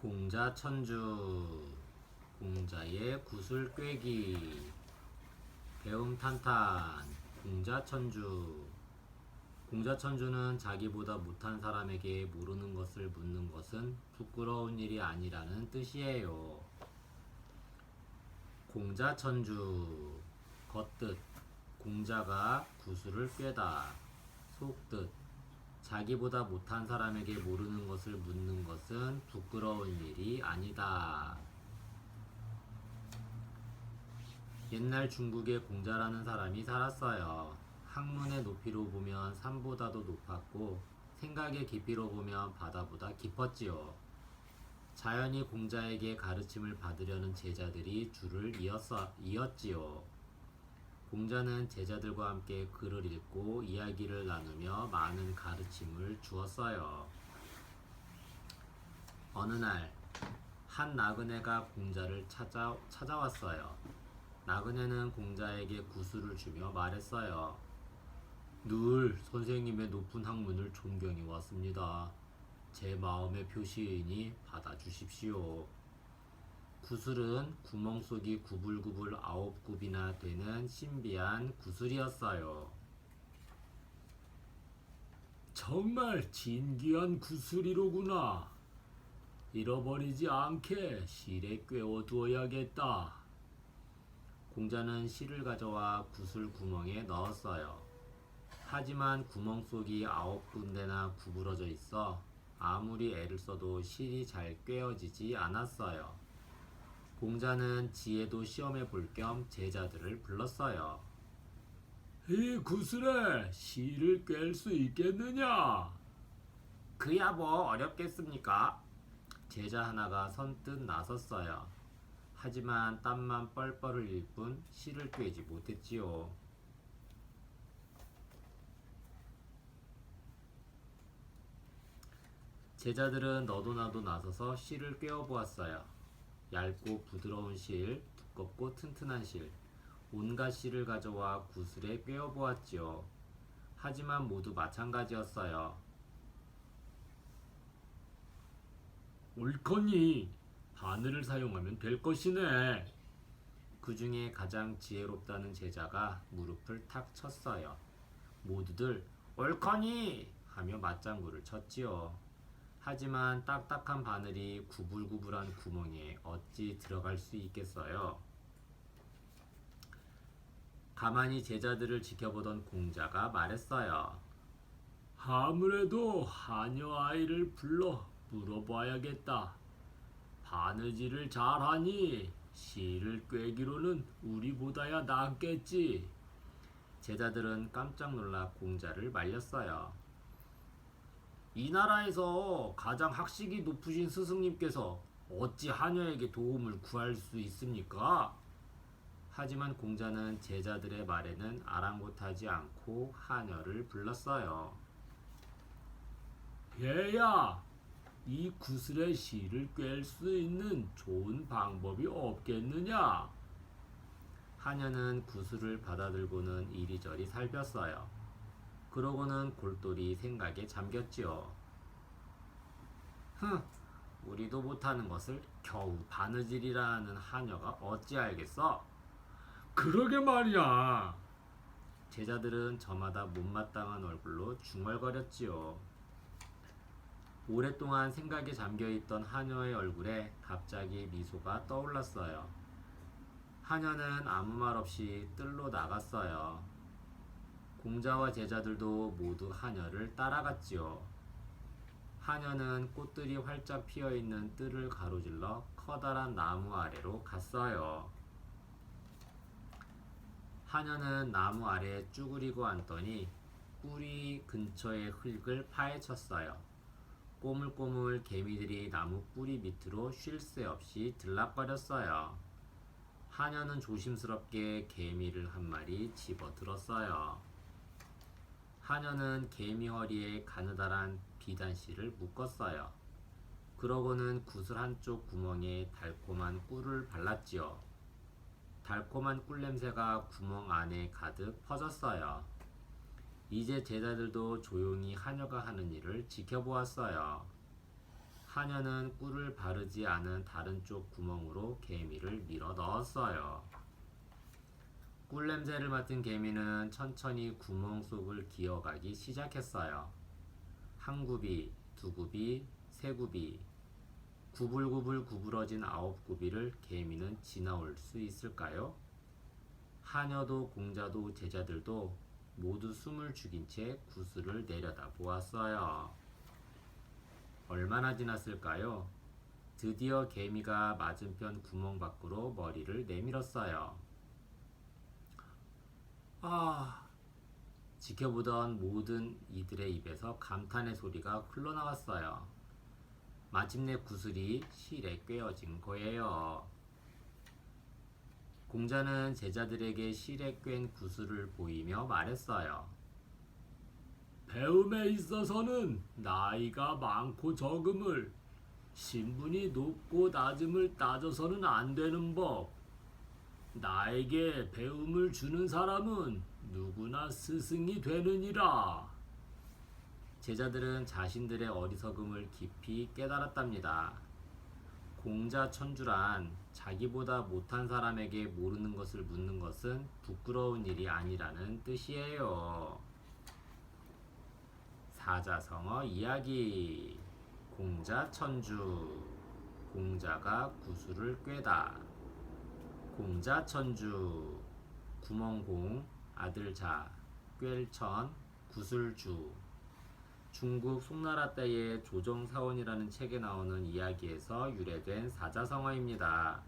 공자천주 공자의 구슬 꿰기 배움탄탄 공자천주 공자천주는 자기보다 못한 사람에게 모르는 것을 묻는 것은 부끄러운 일이 아니라는 뜻이에요. 공자천주 겉뜻 공자가 구슬을 꿰다 속뜻 자기보다 못한 사람에게 모르는 것을 묻는 것은 부끄러운 일이 아니다. 옛날 중국에 공자라는 사람이 살았어요. 학문의 높이로 보면 산보다도 높았고 생각의 깊이로 보면 바다보다 깊었지요. 자연히 공자에게 가르침을 받으려는 제자들이 줄을 이었지요. 공자는 제자들과 함께 글을 읽고 이야기를 나누며 많은 가르침을 주었어요. 어느 날 한 나그네가 공자를 찾아왔어요. 나그네는 공자에게 구슬을 주며 말했어요. 늘 선생님의 높은 학문을 존경해 왔습니다. 제 마음의 표시이니 받아주십시오. 구슬은 구멍 속이 구불구불 9굽이나 되는 신비한 구슬이었어요. 정말 진귀한 구슬이로구나. 잃어버리지 않게 실에 꿰어두어야겠다. 공자는 실을 가져와 구슬 구멍에 넣었어요. 하지만 구멍 속이 9군데나 구부러져 있어 아무리 애를 써도 실이 잘 꿰어지지 않았어요. 공자는 지혜도 시험해 볼 겸 제자들을 불렀어요. 이 구슬에 실을 꿰 수 있겠느냐? 그야 뭐 어렵겠습니까? 제자 하나가 선뜻 나섰어요. 하지만 땀만 뻘뻘 흘릴 뿐 실을 꿰지 못했지요. 제자들은 너도나도 나서서 실을 꿰어 보았어요. 얇고 부드러운 실, 두껍고 튼튼한 실, 온갖 실을 가져와 구슬에 꿰어 보았지요. 하지만 모두 마찬가지였어요. 옳거니 바늘을 사용하면 될 것이네. 그 중에 가장 지혜롭다는 제자가 무릎을 탁 쳤어요. 모두들 옳거니 하며 맞장구를 쳤지요. 하지만 딱딱한 바늘이 구불구불한 구멍에 어찌 들어갈 수 있겠어요? 가만히 제자들을 지켜보던 공자가 말했어요. 아무래도 하녀 아이를 불러 물어봐야겠다. 바느질을 잘하니 실을 꿰기로는 우리보다야 낫겠지. 제자들은 깜짝 놀라 공자를 말렸어요. 이 나라에서 가장 학식이 높으신 스승님께서 어찌 하녀에게 도움을 구할 수 있습니까? 하지만 공자는 제자들의 말에는 아랑곳하지 않고 하녀를 불렀어요. 얘야, 이 구슬에 실을 꿰 수 있는 좋은 방법이 없겠느냐? 하녀는 구슬을 받아들고는 이리저리 살폈어요. 그러고는 골똘히 생각에 잠겼지요. 우리도 못하는 것을 겨우 바느질이라는 하녀가 어찌 알겠어? 그러게 말이야. 제자들은 저마다 못마땅한 얼굴로 중얼거렸지요. 오랫동안 생각에 잠겨있던 하녀의 얼굴에 갑자기 미소가 떠올랐어요. 하녀는 아무 말 없이 뜰로 나갔어요. 공자와 제자들도 모두 하녀를 따라갔지요. 하녀는 꽃들이 활짝 피어있는 뜰을 가로질러 커다란 나무 아래로 갔어요. 하녀는 나무 아래에 쭈그리고 앉더니 뿌리 근처의 흙을 파헤쳤어요. 꼬물꼬물 개미들이 나무 뿌리 밑으로 쉴 새 없이 들락거렸어요. 하녀는 조심스럽게 개미를 한 마리 집어들었어요. 하녀는 개미 허리에 가느다란 비단실을 묶었어요. 그러고는 구슬 한쪽 구멍에 달콤한 꿀을 발랐지요. 달콤한 꿀 냄새가 구멍 안에 가득 퍼졌어요. 이제 제자들도 조용히 하녀가 하는 일을 지켜보았어요. 하녀는 꿀을 바르지 않은 다른 쪽 구멍으로 개미를 밀어 넣었어요. 꿀 냄새를 맡은 개미는 천천히 구멍 속을 기어가기 시작했어요. 한 굽이, 두 굽이, 세 굽이, 구불구불 구부러진 9굽이를 개미는 지나올 수 있을까요? 하녀도 공자도 제자들도 모두 숨을 죽인 채 구슬을 내려다 보았어요. 얼마나 지났을까요? 드디어 개미가 맞은편 구멍 밖으로 머리를 내밀었어요. 아, 지켜보던 모든 이들의 입에서 감탄의 소리가 흘러나왔어요. 마침내 구슬이 실에 꿰어진 거예요. 공자는 제자들에게 실에 꿰인 구슬을 보이며 말했어요. 배움에 있어서는 나이가 많고 적음을, 신분이 높고 낮음을 따져서는 안 되는 법. 나에게 배움을 주는 사람은 누구나 스승이 되느니라. 제자들은 자신들의 어리석음을 깊이 깨달았답니다. 공자천주란 자기보다 못한 사람에게 모르는 것을 묻는 것은 부끄러운 일이 아니라는 뜻이에요. 사자성어 이야기. 공자천주. 공자가 구슬을 꿰다. 공자천주. 구멍공, 아들자, 꿰천, 구슬주. 중국 송나라 때의 조정사원이라는 책에 나오는 이야기에서 유래된 사자성어입니다.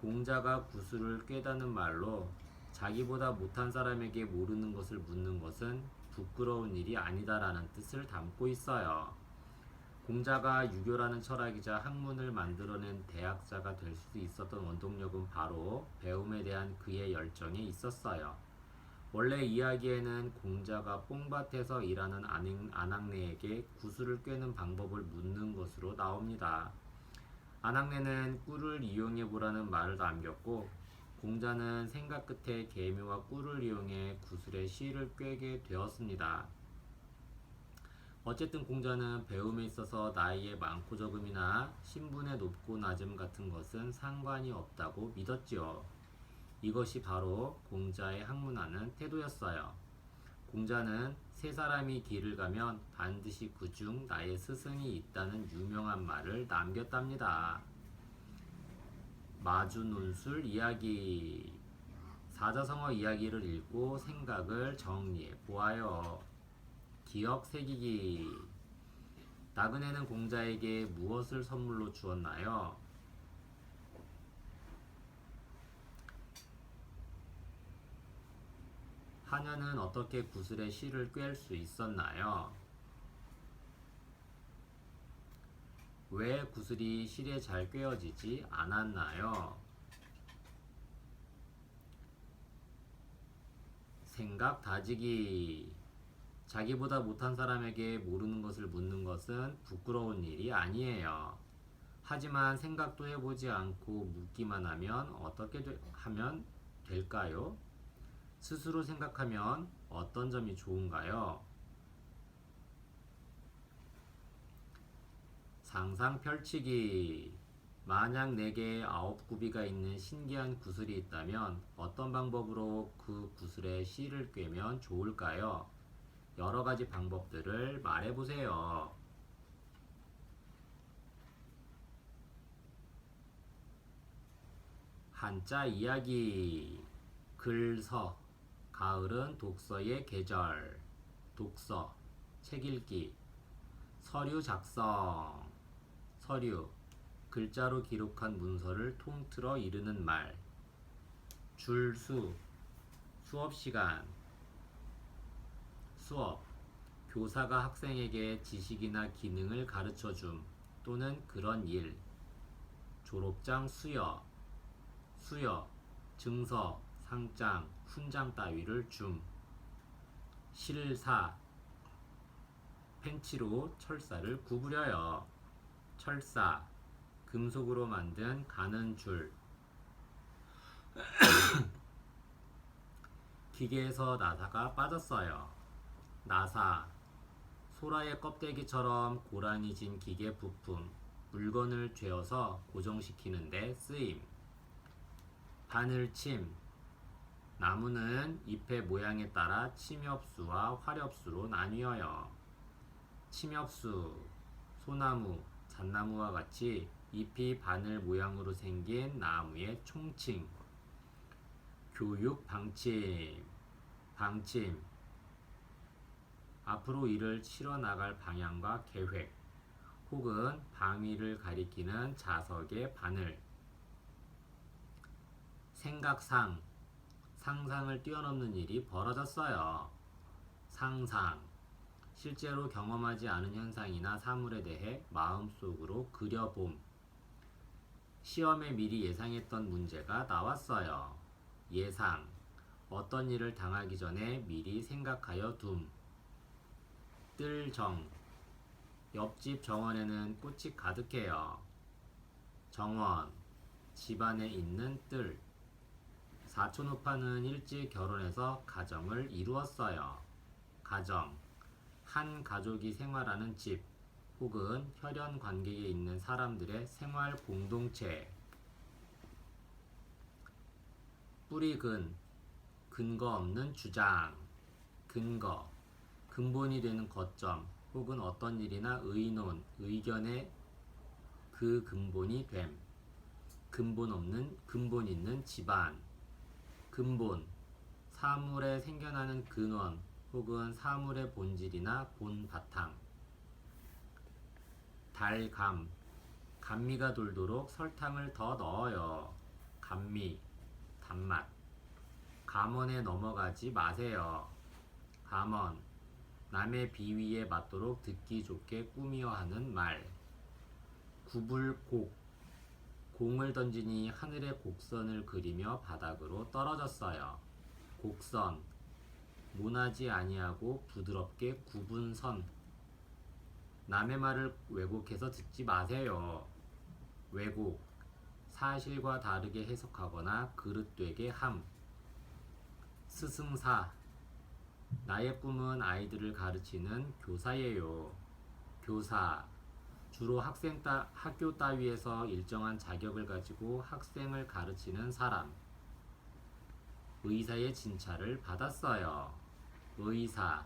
공자가 구슬을 꿰다는 말로 자기보다 못한 사람에게 모르는 것을 묻는 것은 부끄러운 일이 아니다라는 뜻을 담고 있어요. 공자가 유교라는 철학이자 학문을 만들어낸 대학자가 될 수 있었던 원동력은 바로 배움에 대한 그의 열정에 있었어요. 원래 이야기에는 공자가 뽕밭에서 일하는 아낙네에게 구슬을 꿰는 방법을 묻는 것으로 나옵니다. 아낙네는 꿀을 이용해 보라는 말을 남겼고, 공자는 생각 끝에 개미와 꿀을 이용해 구슬의 실을 꿰게 되었습니다. 어쨌든 공자는 배움에 있어서 나이의 많고 적음이나 신분의 높고 낮음 같은 것은 상관이 없다고 믿었지요. 이것이 바로 공자의 학문하는 태도였어요. 공자는 세 사람이 길을 가면 반드시 그중 나의 스승이 있다는 유명한 말을 남겼답니다. 마주논술 이야기. 사자성어 이야기를 읽고 생각을 정리해 보아요. 기억 새기기. 나그네는 공자에게 무엇을 선물로 주었나요? 하녀는 어떻게 구슬에 실을 꿰 수 있었나요? 왜 구슬이 실에 잘 꿰어지지 않았나요? 생각 다지기. 자기보다 못한 사람에게 모르는 것을 묻는 것은 부끄러운 일이 아니에요. 하지만 생각도 해보지 않고 묻기만 하면 어떻게 하면 될까요? 스스로 생각하면 어떤 점이 좋은가요? 상상 펼치기. 만약 내게 9굽이가 있는 신기한 구슬이 있다면 어떤 방법으로 그 구슬에 실을 꿰면 좋을까요? 여러 가지 방법들을 말해보세요. 한자 이야기. 글서. 가을은 독서의 계절. 독서. 책 읽기. 서류 작성. 서류. 글자로 기록한 문서를 통틀어 이르는 말. 줄수. 수업 시간. 수업. 교사가 학생에게 지식이나 기능을 가르쳐 줌 또는 그런 일. 졸업장 수여. 수여. 증서, 상장, 훈장 따위를 줌. 실사. 펜치로 철사를 구부려요. 철사. 금속으로 만든 가는 줄. 기계에서 나사가 빠졌어요. 나사. 소라의 껍데기처럼 고란이 진 기계 부품, 물건을 죄어서 고정시키는 데 쓰임. 바늘침. 나무는 잎의 모양에 따라 침엽수와 화렵수로 나뉘어요. 침엽수, 소나무, 잣나무와 같이 잎이 바늘 모양으로 생긴 나무의 총칭. 교육 방침, 방침. 앞으로 일을 치러 나갈 방향과 계획, 혹은 방위를 가리키는 자석의 바늘. 생각상, 상상을 뛰어넘는 일이 벌어졌어요. 상상, 실제로 경험하지 않은 현상이나 사물에 대해 마음속으로 그려봄. 시험에 미리 예상했던 문제가 나왔어요. 예상, 어떤 일을 당하기 전에 미리 생각하여 둠. 뜰정, 옆집 정원에는 꽃이 가득해요. 정원, 집안에 있는 뜰. 사촌 오빠는 일찍 결혼해서 가정을 이루었어요. 가정, 한 가족이 생활하는 집, 혹은 혈연 관계에 있는 사람들의 생활 공동체. 뿌리근, 근거 없는 주장. 근거, 근본이 되는 거점, 혹은 어떤 일이나 의논, 의견의 그 근본이 됨. 근본 있는 집안. 근본, 사물에 생겨나는 근원, 혹은 사물의 본질이나 본바탕. 달감, 감미가 돌도록 설탕을 더 넣어요. 감미, 단맛. 감언에 넘어가지 마세요. 감언, 남의 비위에 맞도록 듣기 좋게 꾸미어 하는 말. 구불곡, 공을 던지니 하늘의 곡선을 그리며 바닥으로 떨어졌어요. 곡선, 모나지 아니하고 부드럽게 굽은 선. 남의 말을 왜곡해서 듣지 마세요. 왜곡, 사실과 다르게 해석하거나 그릇되게 함. 스승사, 나의 꿈은 아이들을 가르치는 교사예요. 교사, 주로 학교 따위에서 일정한 자격을 가지고 학생을 가르치는 사람. 의사의 진찰을 받았어요. 의사,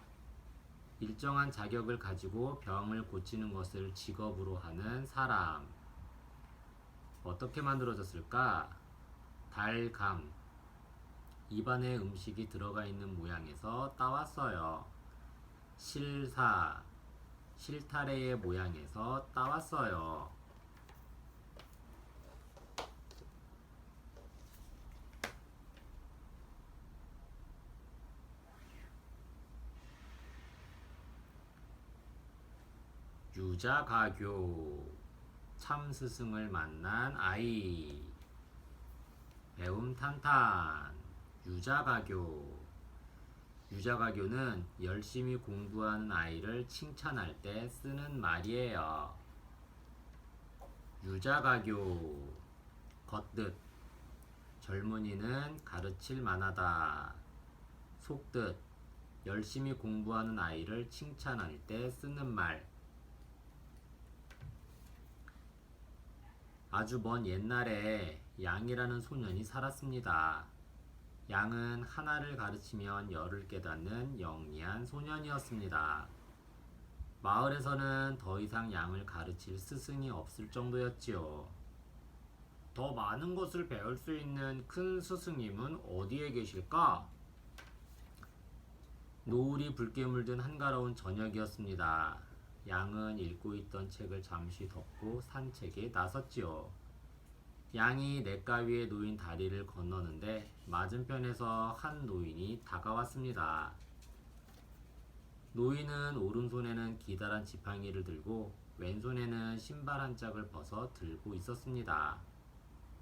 일정한 자격을 가지고 병을 고치는 것을 직업으로 하는 사람. 어떻게 만들어졌을까? 달감, 입안에 음식이 들어가 있는 모양에서 따왔어요. 실사, 실타래의 모양에서 따왔어요. 유자가교, 참스승을 만난 아이. 배움탄탄, 유자가교. 유자가교는 열심히 공부하는 아이를 칭찬할 때 쓰는 말이에요. 유자가교, 겉뜻, 젊은이는 가르칠 만하다. 속뜻, 열심히 공부하는 아이를 칭찬할 때 쓰는 말. 아주 먼 옛날에 양이라는 소년이 살았습니다. 양은 하나를 가르치면 열을 깨닫는 영리한 소년이었습니다. 마을에서는 더 이상 양을 가르칠 스승이 없을 정도였지요. 더 많은 것을 배울 수 있는 큰 스승님은 어디에 계실까? 노을이 붉게 물든 한가로운 저녁이었습니다. 양은 읽고 있던 책을 잠시 덮고 산책에 나섰지요. 양이 냇가 위에 놓인 다리를 건너는데 맞은편에서 한 노인이 다가왔습니다. 노인은 오른손에는 기다란 지팡이를 들고 왼손에는 신발 한 짝을 벗어 들고 있었습니다.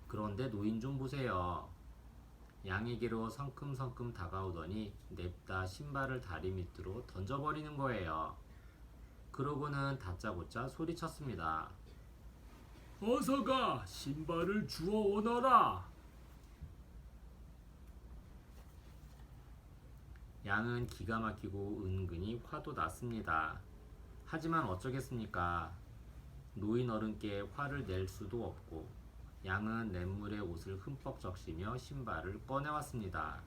그런데 노인 좀 보세요. 양에게로 성큼성큼 다가오더니 냅다 신발을 다리 밑으로 던져버리는 거예요. 그러고는 다짜고짜 소리쳤습니다. 어서가 신발을 주워 오너라. 양은 기가 막히고 은근히 화도 났습니다. 하지만 어쩌겠습니까? 노인 어른께 화를 낼 수도 없고 양은 냇물에 옷을 흠뻑 적시며 신발을 꺼내왔습니다.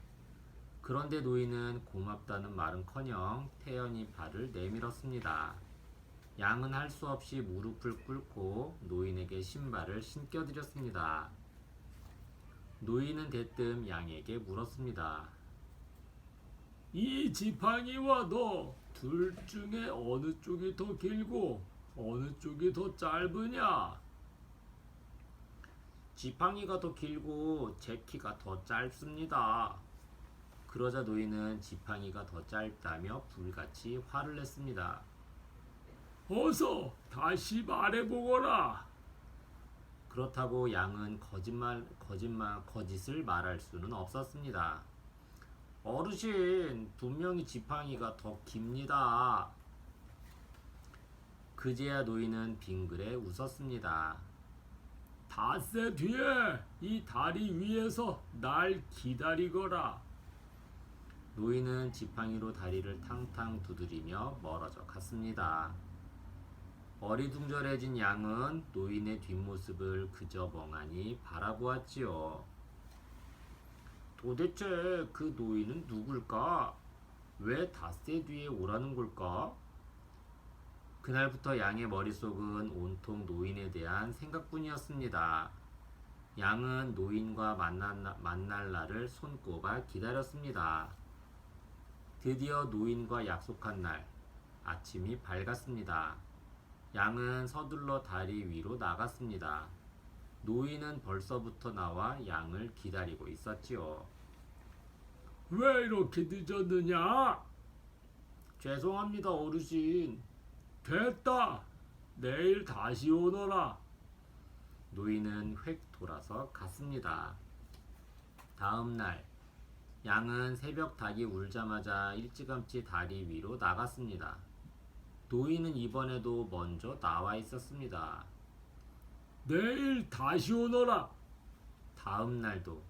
그런데 노인은 고맙다는 말은커녕 태연히 발을 내밀었습니다. 양은 할 수 없이 무릎을 꿇고 노인에게 신발을 신겨드렸습니다. 노인은 대뜸 양에게 물었습니다. 이 지팡이와 너 둘 중에 어느 쪽이 더 길고 어느 쪽이 더 짧으냐? 지팡이가 더 길고 제 키가 더 짧습니다. 그러자 노인은 지팡이가 더 짧다며 불같이 화를 냈습니다. 어서 다시 말해보거라. 그렇다고 양은 거짓을 말할 수는 없었습니다. 어르신, 분명히 지팡이가 더 깁니다. 그제야 노인은 빙그레 웃었습니다. 닷새 뒤에 이 다리 위에서 날 기다리거라. 노인은 지팡이로 다리를 탕탕 두드리며 멀어져 갔습니다. 어리둥절해진 양은 노인의 뒷모습을 그저 멍하니 바라보았지요. 도대체 그 노인은 누굴까? 왜 닷새 뒤에 오라는 걸까? 그날부터 양의 머릿속은 온통 노인에 대한 생각뿐이었습니다. 양은 노인과 만날 날을 손꼽아 기다렸습니다. 드디어 노인과 약속한 날, 아침이 밝았습니다. 양은 서둘러 다리 위로 나갔습니다. 노인은 벌써부터 나와 양을 기다리고 있었지요. 왜 이렇게 늦었느냐? 죄송합니다, 어르신. 됐다. 내일 다시 오너라. 노인은 획 돌아서 갔습니다. 다음 날, 양은 새벽 닭이 울자마자 일찌감치 다리 위로 나갔습니다. 노인은 이번에도 먼저 나와 있었습니다. 내일 다시 오너라. 다음 날도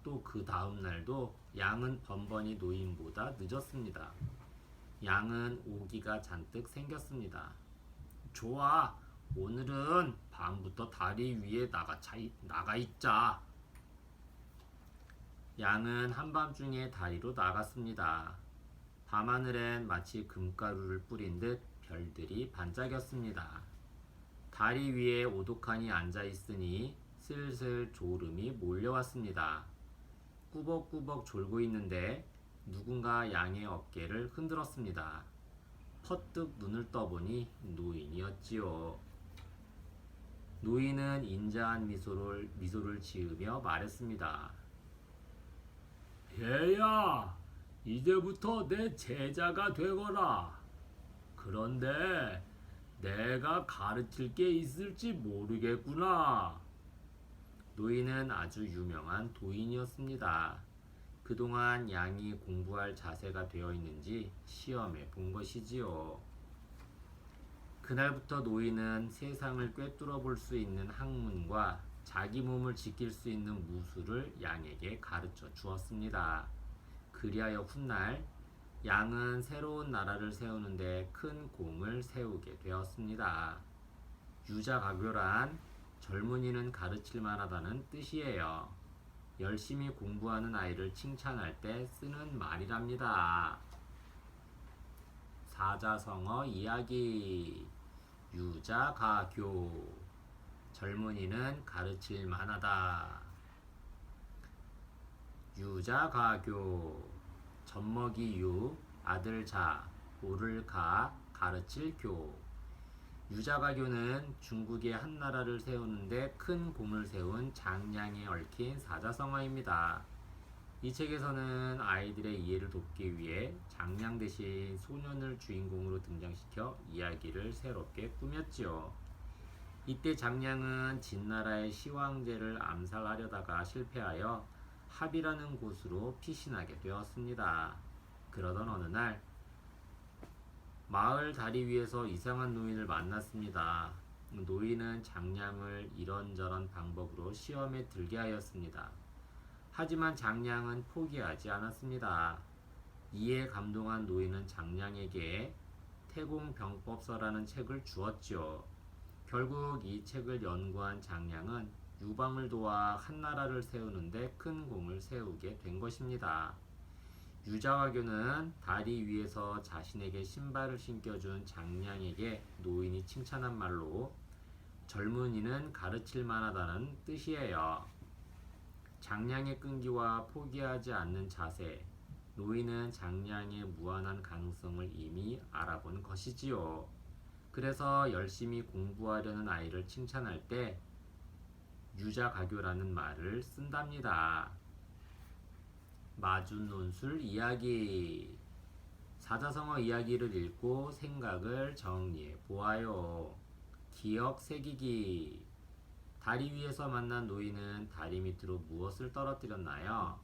또 그 다음 날도 양은 번번이 노인보다 늦었습니다. 양은 오기가 잔뜩 생겼습니다. 좋아, 오늘은 밤부터 다리 위에 나가 있자. 양은 한밤중에 다리로 나갔습니다. 밤하늘엔 마치 금가루를 뿌린 듯 별들이 반짝였습니다. 다리 위에 오독하니 앉아 있으니 슬슬 졸음이 몰려왔습니다. 꾸벅꾸벅 졸고 있는데 누군가 양의 어깨를 흔들었습니다. 퍼뜩 눈을 떠보니 노인이었지요. 노인은 인자한 미소를 지으며 말했습니다. 얘야, 이제부터 내 제자가 되거라. 그런데 내가 가르칠 게 있을지 모르겠구나. 노인은 아주 유명한 도인이었습니다. 그동안 양이 공부할 자세가 되어 있는지 시험해 본 것이지요. 그날부터 노인은 세상을 꿰뚫어 볼 수 있는 학문과 자기 몸을 지킬 수 있는 무술을 양에게 가르쳐 주었습니다. 그리하여 훗날 양은 새로운 나라를 세우는데 큰 공을 세우게 되었습니다. 유자가교란 젊은이는 가르칠 만하다는 뜻이에요. 열심히 공부하는 아이를 칭찬할 때 쓰는 말이랍니다. 사자성어 이야기. 유자가교. 젊은이는 가르칠 만하다. 유자가교. 젖먹이 유, 아들 자, 오를 가, 가르칠 교. 유자가교는 중국의 한 나라를 세우는데 큰 공을 세운 장량에 얽힌 사자성어입니다. 이 책에서는 아이들의 이해를 돕기 위해 장량 대신 소년을 주인공으로 등장시켜 이야기를 새롭게 꾸몄지요. 이때 장량은 진나라의 시황제를 암살하려다가 실패하여 합이라는 곳으로 피신하게 되었습니다. 그러던 어느 날 마을 다리 위에서 이상한 노인을 만났습니다. 노인은 장량을 이런저런 방법으로 시험에 들게 하였습니다. 하지만 장량은 포기하지 않았습니다. 이에 감동한 노인은 장량에게 태공병법서라는 책을 주었지요. 결국 이 책을 연구한 장량은 유방을 도와 한나라를 세우는데 큰 공을 세우게 된 것입니다. 유자화교는 다리 위에서 자신에게 신발을 신겨준 장량에게 노인이 칭찬한 말로 젊은이는 가르칠 만하다는 뜻이에요. 장량의 끈기와 포기하지 않는 자세, 노인은 장량의 무한한 가능성을 이미 알아본 것이지요. 그래서 열심히 공부하려는 아이를 칭찬할 때 유자가교라는 말을 쓴답니다. 마준논술 이야기. 사자성어 이야기를 읽고 생각을 정리해 보아요. 기억 새기기. 다리 위에서 만난 노인은 다리 밑으로 무엇을 떨어뜨렸나요?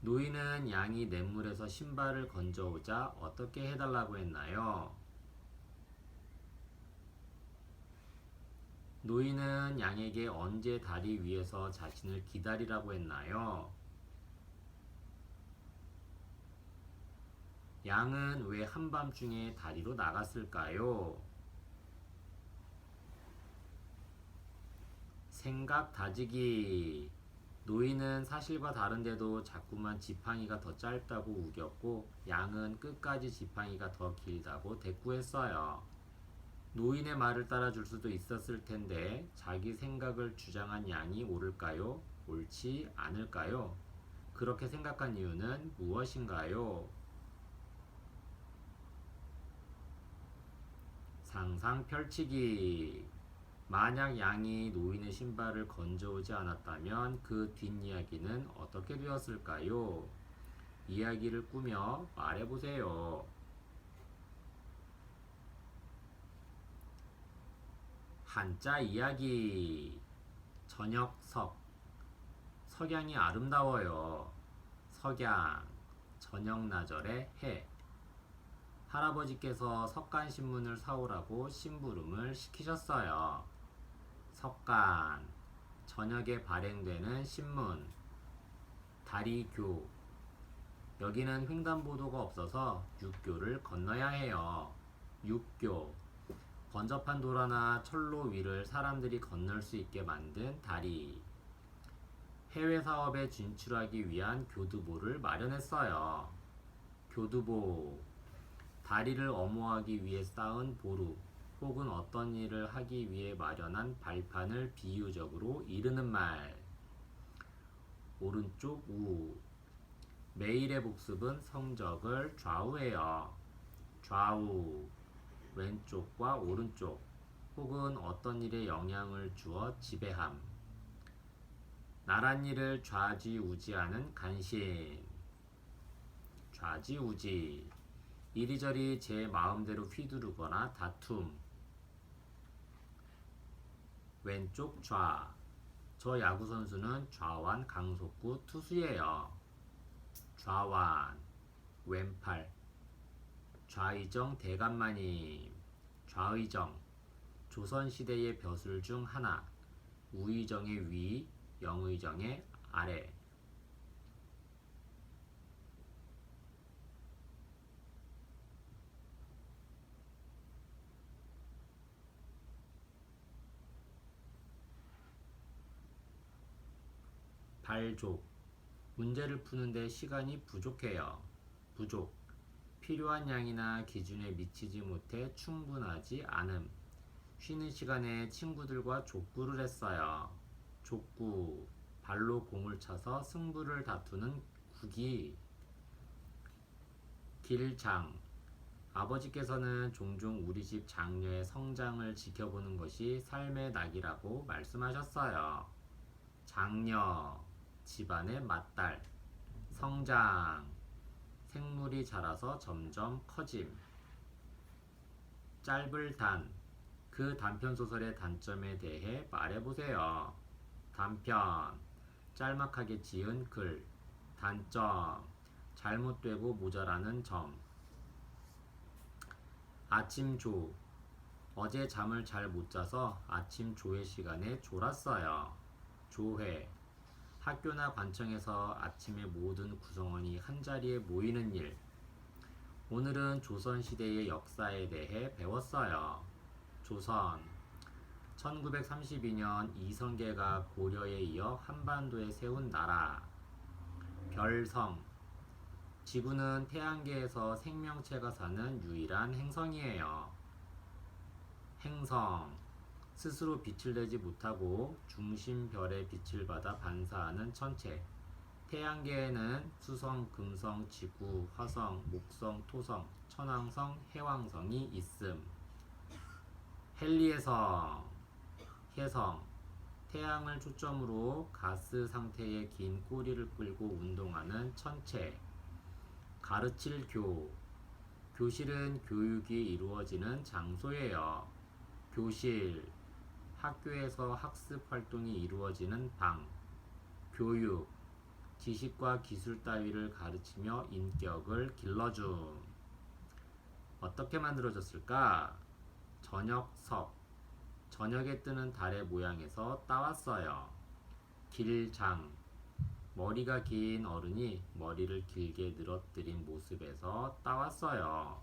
노인은 양이 냇물에서 신발을 건져오자 어떻게 해달라고 했나요? 노인은 양에게 언제 다리 위에서 자신을 기다리라고 했나요? 양은 왜 한밤중에 다리로 나갔을까요? 생각 다지기. 노인은 사실과 다른데도 자꾸만 지팡이가 더 짧다고 우겼고 양은 끝까지 지팡이가 더 길다고 대꾸했어요. 노인의 말을 따라줄 수도 있었을 텐데 자기 생각을 주장한 양이 옳을까요? 옳지 않을까요? 그렇게 생각한 이유는 무엇인가요? 상상 펼치기. 만약 양이 노인의 신발을 건져오지 않았다면 그 뒷이야기는 어떻게 되었을까요? 이야기를 꾸며 말해보세요. 한자 이야기. 저녁석. 석양이 아름다워요. 석양. 저녁나절의 해. 할아버지께서 석간신문을 사오라고 심부름을 시키셨어요. 석간. 저녁에 발행되는 신문. 다리교. 여기는 횡단보도가 없어서 육교를 건너야 해요. 육교. 번잡한 도로나 철로 위를 사람들이 건널 수 있게 만든 다리. 해외 사업에 진출하기 위한 교두보를 마련했어요. 교두보. 다리를 엄호하기 위해 쌓은 보루 혹은 어떤 일을 하기 위해 마련한 발판을 비유적으로 이르는 말. 오른쪽 우. 매일의 복습은 성적을 좌우해요. 좌우. 왼쪽과 오른쪽 혹은 어떤 일에 영향을 주어 지배함. 나란 일을 좌지우지하는 간신. 좌지우지. 이리저리 제 마음대로 휘두르거나 다툼. 왼쪽 좌. 저 야구선수는 좌완 강속구 투수예요. 좌완. 왼팔. 좌의정 대감마님. 좌의정. 조선시대의 벼슬 중 하나. 우의정의 위, 영의정의 아래. 발족. 문제를 푸는데 시간이 부족해요. 부족. 필요한 양이나 기준에 미치지 못해 충분하지 않음. 쉬는 시간에 친구들과 족구를 했어요. 족구. 발로 공을 차서 승부를 다투는 구기. 길장. 아버지께서는 종종 우리 집 장녀의 성장을 지켜보는 것이 삶의 낙이라고 말씀하셨어요. 장녀. 집안의 맏딸. 성장. 생물이 자라서 점점 커짐. 짧을 단. 그 단편소설의 단점에 대해 말해보세요. 단편. 짤막하게 지은 글. 단점. 잘못되고 모자라는 점. 아침조. 어제 잠을 잘 못 자서 아침 조회 시간에 졸았어요. 조회. 학교나 관청에서 아침에 모든 구성원이 한자리에 모이는 일. 오늘은 조선시대의 역사에 대해 배웠어요. 조선 1932년 이성계가 고려에 이어 한반도에 세운 나라. 별성 지구는 태양계에서 생명체가 사는 유일한 행성이에요. 행성 스스로 빛을 내지 못하고 중심 별의 빛을 받아 반사하는 천체. 태양계에는 수성, 금성, 지구, 화성, 목성, 토성, 천왕성, 해왕성이 있음. 헨리에성 혜성 태양을 초점으로 가스 상태의 긴 꼬리를 끌고 운동하는 천체. 가르칠 교실은 교육이 이루어지는 장소예요. 교실 학교에서 학습 활동이 이루어지는 방. 교육 지식과 기술 따위를 가르치며 인격을 길러줌. 어떻게 만들어졌을까? 저녁석 저녁에 뜨는 달의 모양에서 따왔어요. 길장 머리가 긴 어른이 머리를 길게 늘어뜨린 모습에서 따왔어요.